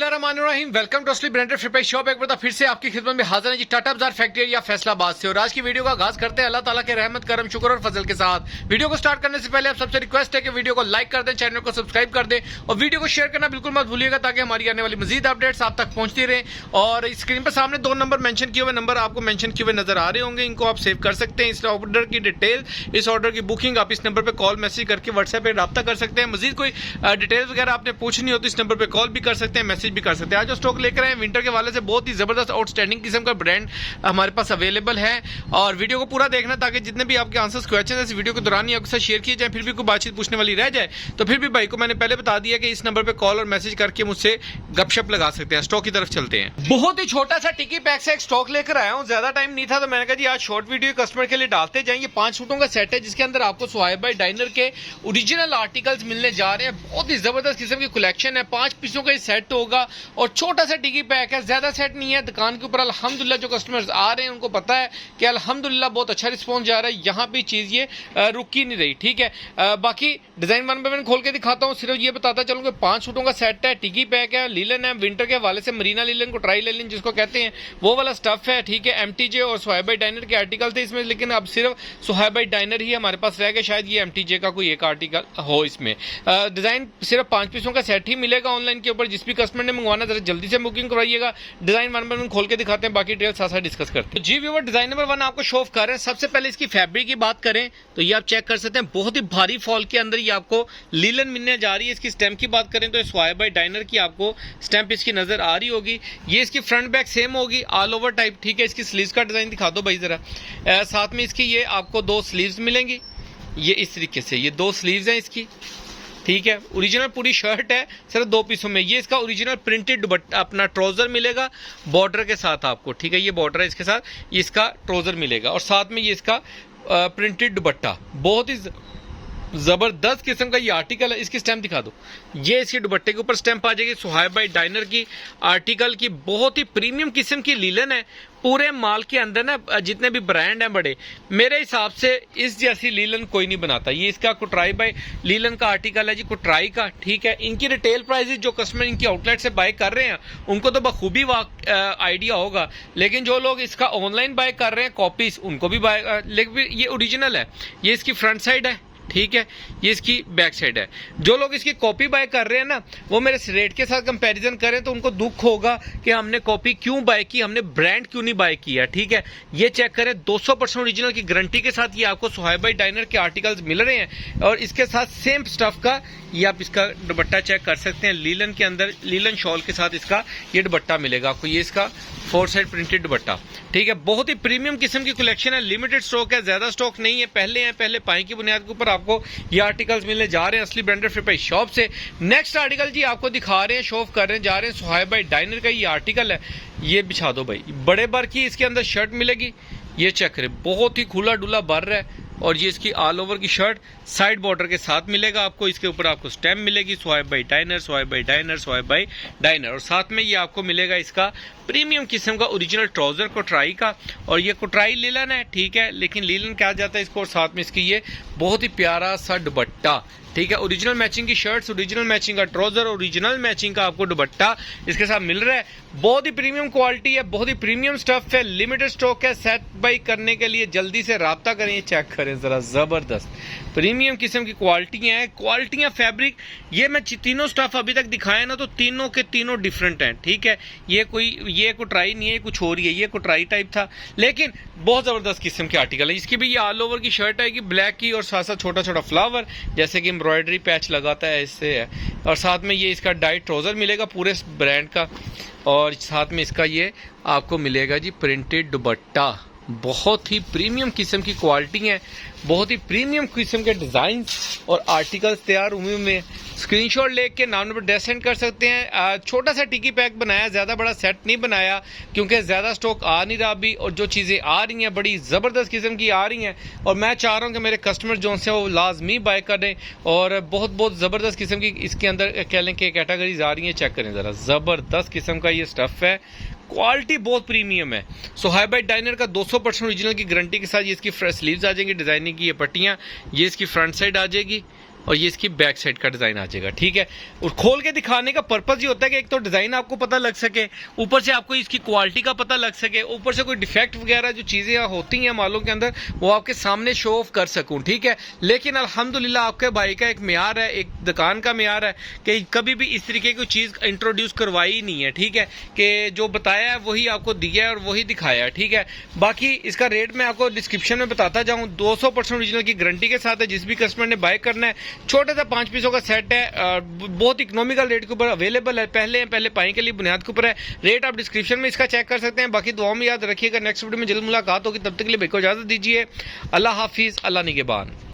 बिस्मिल्लाहिर्रहमानिर्रहीम। Welcome to असली branded flip shop. एक बार फिर से आपकी खिदमत में हाजिर है जी टाटा बाजार फैक्ट्री या फैसलाबाद से। और आज की वीडियो का आगाज करते हैं अल्लाह ताला के रहमत करम शुक्र और फजल के साथ। वीडियो को स्टार्ट करने से पहले आप सबसे रिक्वेस्ट है कि वीडियो को लाइक कर दें, चैनल को सब्सक्राइब कर दें और वीडियो को शेयर करना बिल्कुल मत भूलिएगा ताकि हमारी आने वाली मजीद अपडेट्स आप तक पहुंचती रहे। और स्क्रीन पर सामने दो नंबर मेंशन किए हुए नंबर आपको मेंशन किए हुए नजर आ रहे होंगे, इनको आप सेव कर सकते हैं। इस ऑर्डर की डिटेल, इस ऑर्डर की बुकिंग आप इस नंबर पर कॉल मैसेज करके व्हाट्सएप पे रब्ता कर सकते हैं। मजीद कोई डिटेल्स वगैरह आपने पूछनी हो तो इस नंबर पर कॉल भी कर सकते हैं, मैसेज भी कर सकते हैं। आज जो स्टॉक लेकर आए विंटर के वाले से बहुत ही जबरदस्त आउटस्टैंडिंग किस्म का ब्रांड हमारे पास अवेलेबल है। और वीडियो को पूरा देखना ताकि जितने भी आपके आंसर्स क्वेश्चन है इस वीडियो के दौरान ही आपके साथ शेयर किए जाए। फिर भी कोई बातचीत पूछने वाली रह जाए तो फिर भी भाई को मैंने पहले बता दिया कि इस नंबर पे कॉल और मैसेज करके मुझसे गपशप लगा सकते हैं। स्टॉक की तरफ चलते हैं। बहुत ही छोटा सा टिकी पैक से एक स्टॉक लेकर आया हूँ, ज्यादा टाइम नहीं था तो मैंने कहा जी आज शॉर्ट वीडियो कस्टमर के लिए डालते जाएंगे। 5 सूटों का सेट है जिसके अंदर आपको सुहाइब भाई डाइनर के ओरिजिनल आर्टिकल्स मिलने जा रहे हैं। बहुत ही जबरदस्त किस्म की कलेक्शन है। 5 पीसों का सेट होगा और छोटा सा टिकी पैक है, ज्यादा सेट नहीं है। दुकान के ऊपर अल्हम्दुलिल्लाह जो कस्टमर्स आ रहे हैं उनको पता है कि अल्हम्दुलिल्लाह बहुत अच्छा रिस्पॉन्स जा रहा है। यहाँ पे चीज ये रुकी नहीं रही, ठीक है। बाकी डिजाइन वन बाय वन खोल के दिखाता हूँ। सिर्फ ये बताता चलूँ कि 5 सूटों का सेट है, टिकी पैक है, लीलन है। विंटर के हवाले से मरीना लीलन को ट्राई लीलन जिसको कहते हैं वो वाला स्टफ है, ठीक है। एमटीजे और सुहाइब भाई डाइनर के आर्टिकल थे इसमें, लेकिन अब सिर्फ सुहाइब भाई डाइनर ही हमारे पास रह गए। शायद ये एमटीजे का कोई एक आर्टिकल हो इसमें। डिजाइन सिर्फ 5 पीसों का सेट ही मिलेगा ऑनलाइन के ऊपर। जिस भी कस्टमर ने मंगवाना जरा जल्दी से बुकिंग करवाइएगा। डिजाइन वन बाय वन खोल के दिखाते हैं, बाकी डिटेल्स साथ साथ डिस्कस करते हैं। जी व्यूअर, डिजाइन नंबर 1 आपको शो ऑफ कर रहे हैं। सबसे पहले इसकी फैब्रिक की बात करें तो ये आप चेक कर सकते हैं, बहुत ही भारी फॉल के अंदर ये आपको लीलन मिलने जा रही है। इसकी स्टैम्प की बात करें तो सुहाइब भाई डाइनर की आपको स्टैम्प इसकी नजर आ रही होगी। ये इसकी फ्रंट बैक सेम होगी, ऑल ओवर टाइप, ठीक है। इसकी स्लीव्स का डिजाइन दिखा दो भाई जरा। साथ में इसकी ये आपको 2 स्लीव्स मिलेंगी, ये इस तरीके से ये 2 स्लीव्स हैं इसकी, ठीक है। ओरिजिनल पूरी शर्ट है सिर्फ 2 पीसों में। ये इसका ओरिजिनल प्रिंटेड अपना ट्राउजर मिलेगा बॉर्डर के साथ आपको, ठीक है। ये बॉर्डर है, इसके साथ इसका ट्राउजर मिलेगा और साथ में ये इसका प्रिंटेड दुपट्टा। बहुत ही जबरदस्त किस्म का ये आर्टिकल है। इसकी स्टैम्प दिखा दो, ये इसके दुपट्टे के ऊपर स्टैम्प आ जाएगी सुहाइब भाई डाइनर की आर्टिकल की। बहुत ही प्रीमियम किस्म की लीलन है। पूरे माल के अंदर ना जितने भी ब्रांड हैं बड़े, मेरे हिसाब से इस जैसी लीलन कोई नहीं बनाता। ये इसका कुटराई बाय लीलन का आर्टिकल है जी, कुटराई का, ठीक है। इनकी रिटेल प्राइस जो कस्टमर इनकी आउटलेट से बाय कर रहे हैं उनको तो बखूबी आइडिया होगा, लेकिन जो लोग इसका ऑनलाइन बाय कर रहे हैं कॉपीज उनको भी बाय, लेकिन ये ओरिजिनल है। ये इसकी फ्रंट साइड है, ठीक है। ये इसकी बैक साइड है। जो लोग इसकी कॉपी बाय कर रहे हैं ना वो मेरे रेट के साथ कंपैरिजन करें तो उनको दुख होगा कि हमने कॉपी क्यों बाय की, हमने ब्रांड क्यों नहीं बाय किया, ठीक है। ये चेक करें, 200% ओरिजिनल की गारंटी के साथ ये आपको सुहाइब भाई डाइनर के आर्टिकल्स मिल रहे हैं। और इसके साथ सेम स्टफ का ये आप इसका दुपट्टा चेक कर सकते हैं। लीलन के अंदर लीलन शॉल के साथ इसका ये दुपट्टा मिलेगा आपको। ये इसका 4 साइड प्रिंटेड दुपट्टा, ठीक है। बहुत ही प्रीमियम किस्म की कलेक्शन है। लिमिटेड स्टॉक है, ज्यादा स्टॉक नहीं है। पहले पाई की बुनियाद के ऊपर आपको ये आर्टिकल्स मिलने जा रहे हैं असली ब्रांडेड फ्लिप शॉप से। नेक्स्ट आर्टिकल जी आपको दिखा रहे हैं, शो ऑफ कर रहे हैं जा रहे हैं सुहाइब भाई डाइनर का ये आर्टिकल है। ये बिछा दो भाई, बड़े बार की इसके अंदर शर्ट मिलेगी। ये चेक करें, बहुत ही खुला डुला भर रहा है। और ये इसकी ऑल ओवर की शर्ट साइड बॉर्डर के साथ मिलेगा आपको। इसके ऊपर आपको स्टैम्प मिलेगी सुहाइब भाई डाइनर, सुहाइब भाई डाइनर, सुहाइब भाई डाइनर। और साथ में ये आपको मिलेगा इसका प्रीमियम किस्म का ओरिजिनल ट्राउजर कोटराई का। और ये कोटराई लीलन है, ठीक है, लेकिन लीलन कहा जाता है इसको। और साथ में इसकी ये बहुत ही प्यारा सा दुपट्टा, ठीक है। ओरिजिनल मैचिंग की शर्ट्स, ओरिजिनल मैचिंग का ट्राउजर, ओरिजिनल मैचिंग का आपको दुपट्टा इसके साथ मिल रहा है। बहुत ही प्रीमियम क्वालिटी है, बहुत ही प्रीमियम स्टफ है। लिमिटेड स्टॉक है। सेट बाई करने के लिए जल्दी से राब्ता करें। चेक करें जरा, जबरदस्त प्रीमियम किस्म की क्वालिटियां फैब्रिक। ये मैं तीनों स्टफ अभी तक दिखाया ना तो तीनों के तीनों डिफरेंट हैं, ठीक है। ये कुटराई नहीं है, कुछ और ही है। ये कुटराई टाइप था लेकिन बहुत जबरदस्त किस्म के आर्टिकल है। इसकी भी ये ऑल ओवर की शर्ट आएगी ब्लैक की और साथ साथ छोटा छोटा फ्लावर जैसे कि एम्ब्रॉयडरी पैच लगाता है इससे है। और साथ में ये इसका डाइट ट्राउजर मिलेगा पूरे ब्रांड का। और साथ में इसका ये आपको मिलेगा जी प्रिंटेड दुपट्टा। बहुत ही प्रीमियम किस्म की क्वालिटी है, बहुत ही प्रीमियम किस्म के डिजाइन और आर्टिकल्स तैयार हुए में। स्क्रीनशॉट लेके नाम नंबर डेट सेंड कर सकते हैं। छोटा सा टिकी पैक बनाया, ज्यादा बड़ा सेट नहीं बनाया क्योंकि ज्यादा स्टॉक आ नहीं रहा अभी। और जो चीजें आ रही हैं बड़ी जबरदस्त किस्म की आ रही हैं और मैं चाह रहा हूं कि मेरे कस्टमर जो हैं वो लाजमी बाय करें। और बहुत जबरदस्त किस्म की इसके अंदर कह लें कि कैटेगरीज आ रही हैं। चेक करें जरा, जबरदस्त किस्म का ये स्टफ है। क्वालिटी बहुत प्रीमियम है। सुहाइब भाई डाइनर का 200% ओरिजिनल की गारंटी के साथ ये इसकी स्लीव्स आ जाएंगी, डिजाइनिंग की ये पट्टियां, ये इसकी फ्रंट साइड आ जाएगी, और ये इसकी बैक साइड का डिजाइन आ जाएगा। ठीक है, और खोल के दिखाने का पर्पज ये होता है कि एक तो डिजाइन आपको पता लग सके, ऊपर से आपको इसकी क्वालिटी का पता लग सके, ऊपर से कोई डिफेक्ट वगैरह जो चीजें होती हैं मालों के अंदर वो आपके सामने शो ऑफ कर सकूं। ठीक है, लेकिन अल्हम्दुलिल्लाह आपके भाई का एक म्यार है, एक दुकान का म्यार है कि कभी भी इस तरीके की चीज इंट्रोड्यूस करवाई नहीं है। ठीक है, कि जो बताया है वही आपको दिया है और वही दिखाया है। ठीक है, बाकी इसका रेट मैं आपको डिस्क्रिप्शन में बताता जाऊं। 200% ओरिजिनल की गारंटी के साथ है। जिस भी कस्टमर ने बाय करना है, छोटा सा 5 पीसों का सेट है, बहुत इकोनॉमिकल रेट के ऊपर अवेलेबल है। पहले पाई के लिए बुनियाद के ऊपर है। रेट आप डिस्क्रिप्शन में इसका चेक कर सकते हैं। बाकी दुआ में याद रखिएगा, नेक्स्ट वीडियो में जल्द मुलाकात होगी। तब तक के लिए भाई को इजाजत दीजिए। अल्लाह हाफिज, अल्लाह निगहबान।